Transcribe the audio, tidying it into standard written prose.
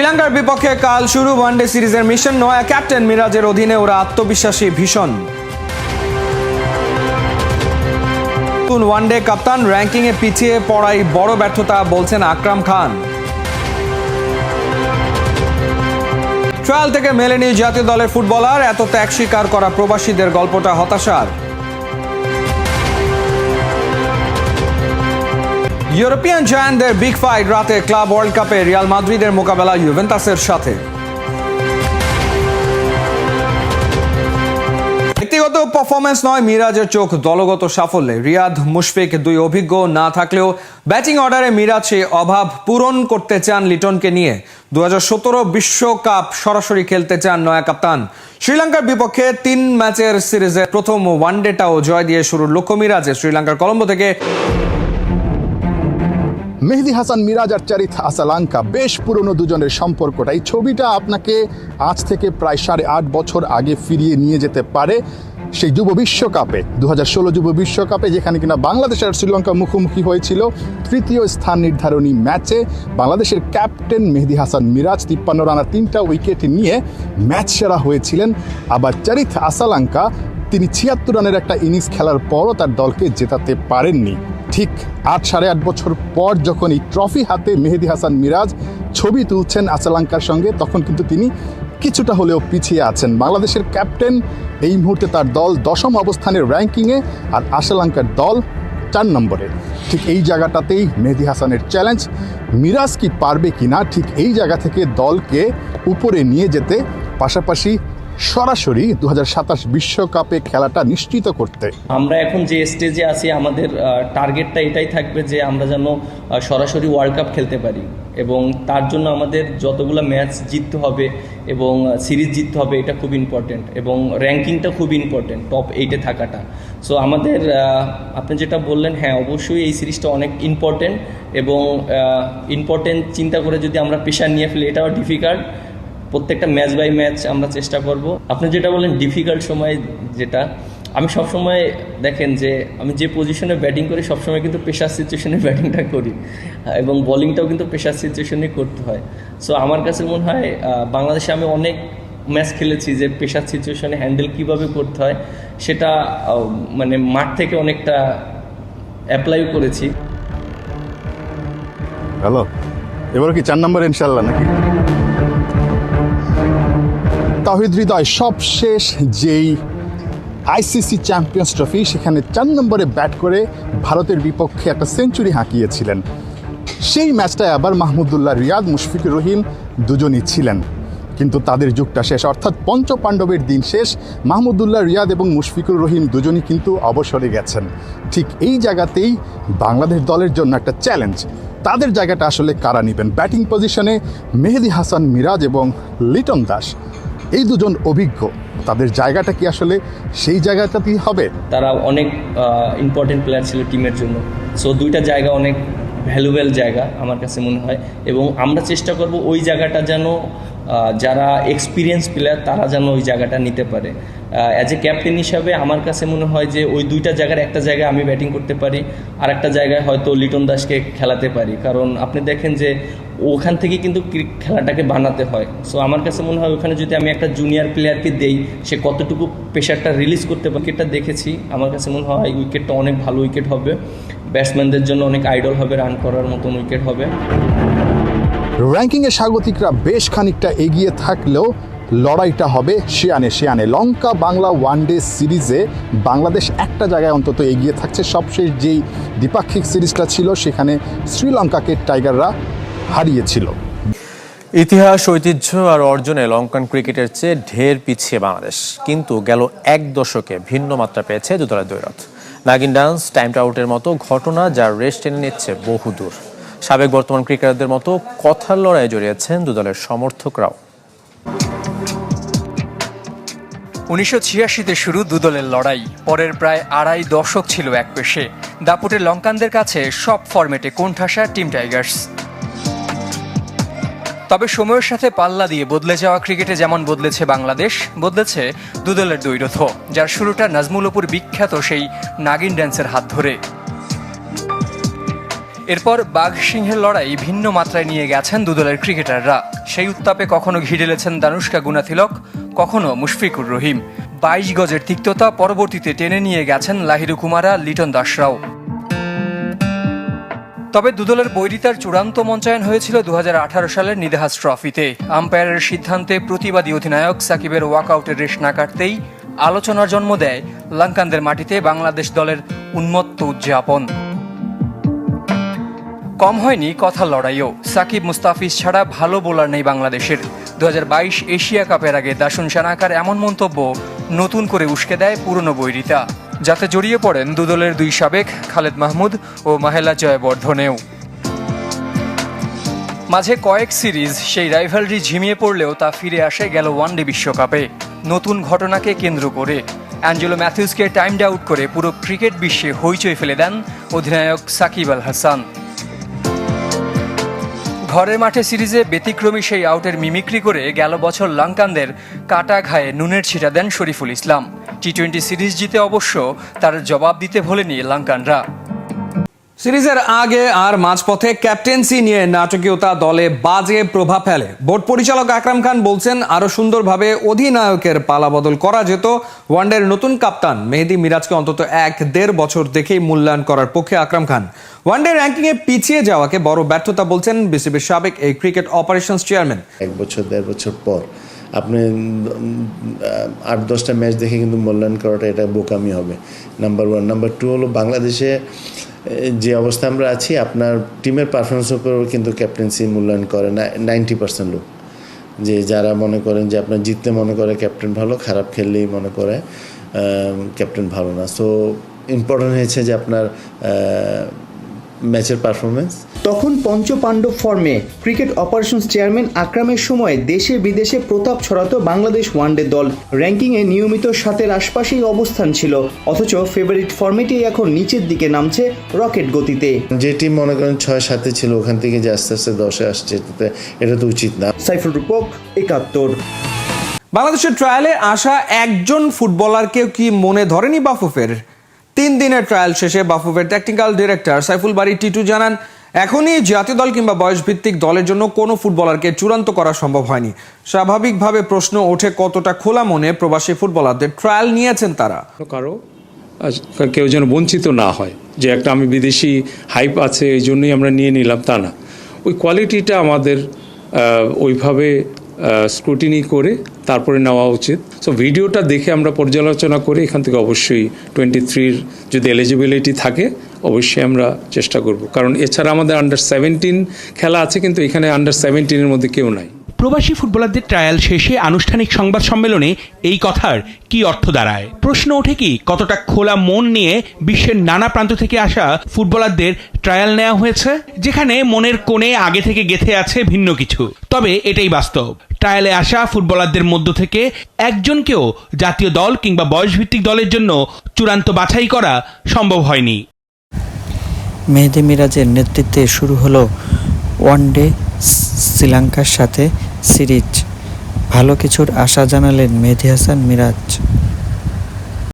শ্রীলঙ্কার বিপক্ষে কাল শুরু ওয়ানডে সিরিজের মিশন। নয়া ক্যাপ্টেন মিরাজের অধীনে ওরা আত্মবিশ্বাসী ভীষণ। ওয়ানডে কাপ্তান র্যাঙ্কিংয়ে পিছিয়ে পড়াই বড় ব্যর্থতা বলছেন আকরাম খান। ট্রায়াল থেকে মেলেনি জাতীয় দলের ফুটবলার, এত ত্যাগ স্বীকার করা প্রবাসীদের গল্পটা হতাশার। ইউরোপিয়ান জায়ান্টদের বিগ ফাইট, রাতে ক্লাব ওয়ার্ল্ড কাপে রিয়াল মাদ্রিদের মোকাবেলা ইউভেন্টাসের সাথে। ব্যক্তিগত পারফরম্যান্স নয়, মিরাজের চোখ দলগত সাফল্যে। রিয়াদ, মুশফিক দুই অভিজ্ঞ না থাকলেও ব্যাটিং অর্ডারে মিরাজ সেই অভাব পূরণ করতে চান লিটনকে নিয়ে। 2017 বিশ্বকাপ সরাসরি খেলতে চান নয়া কাপ্তান। শ্রীলঙ্কার বিপক্ষে 3 ম্যাচের সিরিজের প্রথম ওয়ানডেটাও জয় দিয়ে শুরুর লক্ষ্য মিরাজের। শ্রীলঙ্কার কলম্বো থেকে মেহেদী হাসান মিরাজ আর চারিথ আসালাঙ্কা, বেশ পুরনো দুজনের সম্পর্কটা। এই ছবিটা আপনাকে আজ থেকে প্রায় 8.5 বছর আগে ফিরিয়ে নিয়ে যেতে পারে সেই যুব বিশ্বকাপে, 2016 যুব বিশ্বকাপে, যেখানে কিনা বাংলাদেশ আর শ্রীলঙ্কা মুখোমুখি হয়েছিল তৃতীয় স্থান নির্ধারণী ম্যাচে। বাংলাদেশের ক্যাপ্টেন মেহেদী হাসান মিরাজ 53 রানা 3টা উইকেট নিয়ে ম্যাচ সেরা হয়েছিলেন। আবার চারিথ আসালাঙ্কা, তিনি 76 রানের একটা ইনিংস খেলার পরও তার দলকে জেতাতে পারেননি। ঠিক 8.5 বছর পর যখন এই ট্রফি হাতে মেহেদী হাসান মিরাজ ছবি তুলছেন আসালাঙ্কার সঙ্গে, তখন কিন্তু তিনি কিছুটা হলেও পিছিয়ে আছেন। বাংলাদেশের ক্যাপ্টেন এই মুহূর্তে তার দল 10ম অবস্থানের র্যাঙ্কিংয়ে, আর আসালাঙ্কার দল 4 নম্বরে। ঠিক এই জায়গাটাতেই মেহেদী হাসানের চ্যালেঞ্জ, মিরাজ কি পারবে কিনা ঠিক এই জায়গা থেকে দলকে উপরে নিয়ে যেতে, পাশাপাশি সরাসরি 2027 বিশ্বকাপে খেলাটা নিশ্চিত করতে। আমরা এখন যে স্টেজে আছি, আমাদের টার্গেটটা এটাই থাকবে যে আমরা যেন সরাসরি ওয়ার্ল্ড কাপ খেলতে পারি, এবং তার জন্য আমাদের যতগুলো ম্যাচ জিততে হবে এবং সিরিজ জিততে হবে, এটা খুব ইম্পর্টেন্ট, এবং র্যাঙ্কিংটা খুব ইম্পর্টেন্ট, টপ 8-এ থাকাটা। সো আমাদের আপনি যেটা বললেন, হ্যাঁ অবশ্যই এই সিরিজটা অনেক ইম্পর্টেন্ট, এবং ইম্পর্টেন্ট চিন্তা করে যদি আমরা প্রেশার নিয়ে ফেলি, এটাও ডিফিকাল্ট। প্রত্যেকটা ম্যাচ বাই ম্যাচ আমরা চেষ্টা করব। আপনি যেটা বলেন ডিফিকাল্ট সময়, যেটা আমি সবসময় দেখেন যে আমি যে পজিশনে ব্যাটিং করি সবসময় কিন্তু প্রেশার সিচুয়েশনে ব্যাটিংটা করি, এবং বোলিংটাও কিন্তু প্রেশার সিচুয়েশনেই করতে হয়। সো আমার কাছে মনে হয় বাংলাদেশে আমি অনেক ম্যাচ খেলেছি যে প্রেশার সিচুয়েশনে হ্যান্ডেল কীভাবে করতে হয় সেটা মানে মাঠ থেকে অনেকটা অ্যাপ্লাইও করেছি। হ্যালো, এবার কি 4 নম্বর ইনশাল্লাহ নাকি? তাওহিদ হৃদয় সবশেষ যেই আইসিসি চ্যাম্পিয়ন্স ট্রফি, সেখানে 4 নম্বরে ব্যাট করে ভারতের বিপক্ষে একটা সেঞ্চুরি হাঁকিয়েছিলেন। সেই ম্যাচটায় আবার মাহমুদুল্লাহ রিয়াদ, মুশফিকুর রহিম দুজনই ছিলেন, কিন্তু তাদের যুগটা শেষ, অর্থাৎ পঞ্চপাণ্ডবের দিন শেষ। মাহমুদুল্লাহ রিয়াদ এবং মুশফিকুর রহিম দুজনই কিন্তু অবসরে গেছেন। ঠিক এই জায়গাতেই বাংলাদেশ দলের জন্য একটা চ্যালেঞ্জ, তাদের জায়গাটা আসলে কারা নেবেন। ব্যাটিং পজিশনে মেহেদী হাসান মিরাজ এবং লিটন দাস, এই দুজন অভিজ্ঞ, তাদের জায়গাটা কি আসলে সেই জায়গাটাতেই হবে? তারা অনেক ইম্পর্টেন্ট প্লেয়ার ছিল টিমের জন্য। সো দুইটা জায়গা অনেক ভ্যালুয়েবল জায়গা আমার কাছে মনে হয়, এবং আমরা চেষ্টা করব ওই জায়গাটা যেন যারা এক্সপিরিয়েন্স প্লেয়ার তারা যেন ওই জায়গাটা নিতে পারে। অ্যাজ এ ক্যাপ্টেন হিসাবে আমার কাছে মনে হয় যে ওই দুইটা জায়গার একটা জায়গায় আমি ব্যাটিং করতে পারি, আর একটা জায়গায় হয়তো লিটন দাসকে খেলাতে পারি, কারণ আপনি দেখেন যে ওখান থেকে কিন্তু খেলাটাকে বানাতে হয়। সো আমার কাছে মনে হয় ওখানে যদি আমি একটা জুনিয়র প্লেয়ারকে দেই, সে কতটুকু প্রেশারটা রিলিজ করতে পারে। উইকেটটা দেখেছি, আমার কাছে মনে হয় উইকেটটা অনেক ভালো উইকেট হবে, ব্যাটসম্যানদের জন্য অনেক আইডল হবে, রান করার মতন উইকেট হবে। র্যাঙ্কিংয়ে স্বাগতিকরা বেশ খানিকটা এগিয়ে থাকলেও লড়াইটা হবে শিয়ানে শিয়ানে। লঙ্কা বাংলা ওয়ানডে সিরিজে বাংলাদেশ একটা জায়গায় অন্তত এগিয়ে থাকছে। সবশেষ যেই দ্বিপাক্ষিক সিরিজটা ছিল সেখানে শ্রীলঙ্কাকে টাইগাররা হারিয়েছিল। ইতিহাস, ঐতিহ্য আর অর্জনে লঙ্কান ক্রিকেটের চেয়ে ঢের পিছিয়ে বাংলাদেশ, কিন্তু গেল 1 দশকে ভিন্ন মাত্রা পেয়েছে দুদলের দ্বৈরথ। নাগিন ডান্স, টাইম আউটের মতো ঘটনা যার রেস টেনে নিচ্ছে বহুদূর। সাবেক বর্তমান ক্রিকেটারদের মতো কথার লড়াইয়ে জড়িয়েছেন দুদলের সমর্থকরাও। 1986-তে শুরু দুদলের লড়াই, পরের প্রায় 2.5 দশক ছিল এক পেশে। দাপুটে লঙ্কানদের কাছে সব ফরম্যাটে কোণঠাসা টিম টাইগার্স। তবে সময়ের সাথে পাল্লা দিয়ে বদলে যাওয়া ক্রিকেটে যেমন বদলেছে বাংলাদেশ, বদলেছে দুদলের দ্বৈরথ, যার শুরুটা নাজমুল অপুর বিখ্যাত সেই নাগিন ড্যান্সের হাত ধরে। এরপর বাঘ সিংহের লড়াই ভিন্ন মাত্রায় নিয়ে গেছেন দুদলের ক্রিকেটাররা। সেই উত্তাপে কখনো ঘি ঢেলেছেন দানুষ্কা গুনাথিলক, কখনো মুশফিকুর রহিম। 22 গজের তিক্ততা পরবর্তীতে টেনে নিয়ে গেছেন লাহিরু কুমারা, লিটন দাসরাও। তবে দুদলের বৈরিতার চূড়ান্ত মঞ্চায়ন হয়েছিল 2018 সালের নিদাহাস ট্রফিতে। আম্পায়ারের সিদ্ধান্তে প্রতিবাদী অধিনায়ক সাকিবের ওয়াকআউটের রেশ না কাটতেই আলোচনার জন্ম দেয় লঙ্কানদের মাটিতে বাংলাদেশ দলের উন্মত্ত উদযাপন। কম হয়নি কথার লড়াইও। সাকিব মুস্তাফিজ ছাড়া ভালো বোলার নেই বাংলাদেশের। 2022 এশিয়া কাপের আগে দাসুন সানাকার এমন মন্তব্য নতুন করে উস্কে দেয় পুরনো বৈরিতা, যাতে জড়িয়ে পড়েন দুদলের 2 সাবেক খালেদ মাহমুদ ও মাহেলা জয়বর্ধনেও। মাঝে কয়েক সিরিজ সেই রাইভালরি ঝিমিয়ে পড়লেও তা ফিরে আসে গেল ওয়ানডে বিশ্বকাপে নতুন ঘটনাকে কেন্দ্র করে। অ্যাঞ্জেলো ম্যাথিউসকে টাইমড আউট করে পুরো ক্রিকেট বিশ্বে হইচই ফেলে দেন অধিনায়ক সাকিব আল হাসান। ঘরের মাঠে সিরিজে ব্যতিক্রমী সেই আউটের মিমিক্রি করে গেল বছর লঙ্কানদের কাটা ঘায়ে নুনের ছিটা দেন শরীফুল ইসলাম। টি-20 সিরিজ জিতে অবশ্য তার জবাব দিতে ভোলেনি লঙ্কানরা। সিরিজের আগে আর মাঝপথে ক্যাপ্টেন্সি নিয়ে নাটকীয়তা দলে বাজে প্রভাব ফেলে। বোর্ড পরিচালক আকরাম খান বলছেন, আরো সুন্দরভাবে অধিনায়কের পালাবদল করা যেত। ওয়ানডের নতুন কাপ্তান মেহেদী মিরাজকে অন্তত 1-1.5 বছর দেখেই মূল্যায়ন করার পক্ষে আকরাম খান। ওয়ানডে র্যাঙ্কিংয়ে পিছিয়ে যাওয়াকে বড় ব্যর্থতা বলছেন বিসিবির সাবেক এই ক্রিকেট অপারেশনস চেয়ারম্যান। 1 বছর 1.5 বছর পর আপনি 8-10টা ম্যাচ দেখে কিন্তু মূল্যায়ন করাটা এটা বোকামি হবে, নাম্বার 1। নাম্বার 2 হলো বাংলাদেশে যে অবস্থা আমরা আছি, আপনার টিমের পারফরমেন্সের উপর কিন্তু ক্যাপ্টেন্সি মূল্যায়ন করে না 90% লোক। যে যারা মনে করেন যে আপনার জিততে মনে করে ক্যাপ্টেন ভালো, খারাপ খেললেই মনে করে ক্যাপ্টেন ভালো না। সো ইম্পর্টেন্ট হয়েছে যে আপনার ম্যাচের পারফরমেন্স। তখন পঞ্চপাণ্ডব ফর্মে ক্রিকেট অপারেশনস চেয়ারম্যান আকরামের সময় দেশে বিদেশে প্রতাপ ছড়াতো বাংলাদেশ ওয়ানডে দল। র্যাঙ্কিংয়ে নিয়মিত 7-এর আশপাশেই অবস্থান ছিল, অথচ ফেভারিট ফর্মেটেই এখন নিচের দিকে নামছে রকেট গতিতে। যে টিম মনে করেন 6-7-এ ছিল, ওখান থেকে যে আস্তে আস্তে 10-এ আসছে, এটা তো উচিত না। সাইফুল রূপক, 71। বাংলাদেশের ট্রায়ালে আসা একজন ফুটবলারকে কি মনে ধরেনি বাফুফের? 3 দিনের ট্রায়াল শেষে বাফুফের টেকনিক্যাল ডিরেক্টর সাইফুল বারী টিটু জানান, এখনই জাতীয় দল কিংবা বয়সভিত্তিক দলের জন্য কোনো ফুটবলারকে চূড়ান্ত করা সম্ভব হয়নি। স্বাভাবিকভাবে প্রশ্ন ওঠে, কতটা খোলা মনে প্রবাসী ফুটবলারদের ট্রায়াল নিয়েছেন তারা। কেউ যেন বঞ্চিত না হয় যে একটা আমি বিদেশি হাইপ আছে এই জন্যই আমরা নিয়ে নিলাম, তা না। ওই কোয়ালিটিটা আমাদের ওইভাবে স্ক্রুটিনি করে তারপরে নেওয়া উচিত। সো ভিডিওটা দেখে আমরা পর্যালোচনা করে এখান থেকে অবশ্যই 23-র যদি এলিজিবিলিটি থাকে অবশ্যই আমরা চেষ্টা করব, কারণ এছাড়া আমাদের আন্ডার-17 খেলা আছে, কিন্তু এখানে আন্ডার-17-এর মধ্যে কেউ নাই। প্রবাসী ফুটবলারদের ট্রায়াল শেষে আনুষ্ঠানিক সংবাদ সম্মেলনে এই কথার কি অর্থ দাঁড়ায়? প্রশ্ন ওঠে কি কতটা খোলা মন নিয়ে বিশ্বের নানা প্রান্ত থেকে আসা ফুটবলারদের ট্রায়াল নেওয়া হয়েছে, যেখানে মনের কোণে আগে থেকে গেঁথে আছে ভিন্ন কিছু। তবে এটাই বাস্তব, ট্রায়ালে আসা ফুটবলারদের মধ্য থেকে একজনকেও জাতীয় দল কিংবা বয়সভিত্তিক দলের জন্য চূড়ান্ত বাছাই করা সম্ভব হয়নি। মেহেদী মিরাজের নেতৃত্বে শুরু হলো ওয়ানডে শ্রীলঙ্কার সাথে সিরিজ। ভালো কিছুর আশা জানালেন মেহেদী হাসান মিরাজ।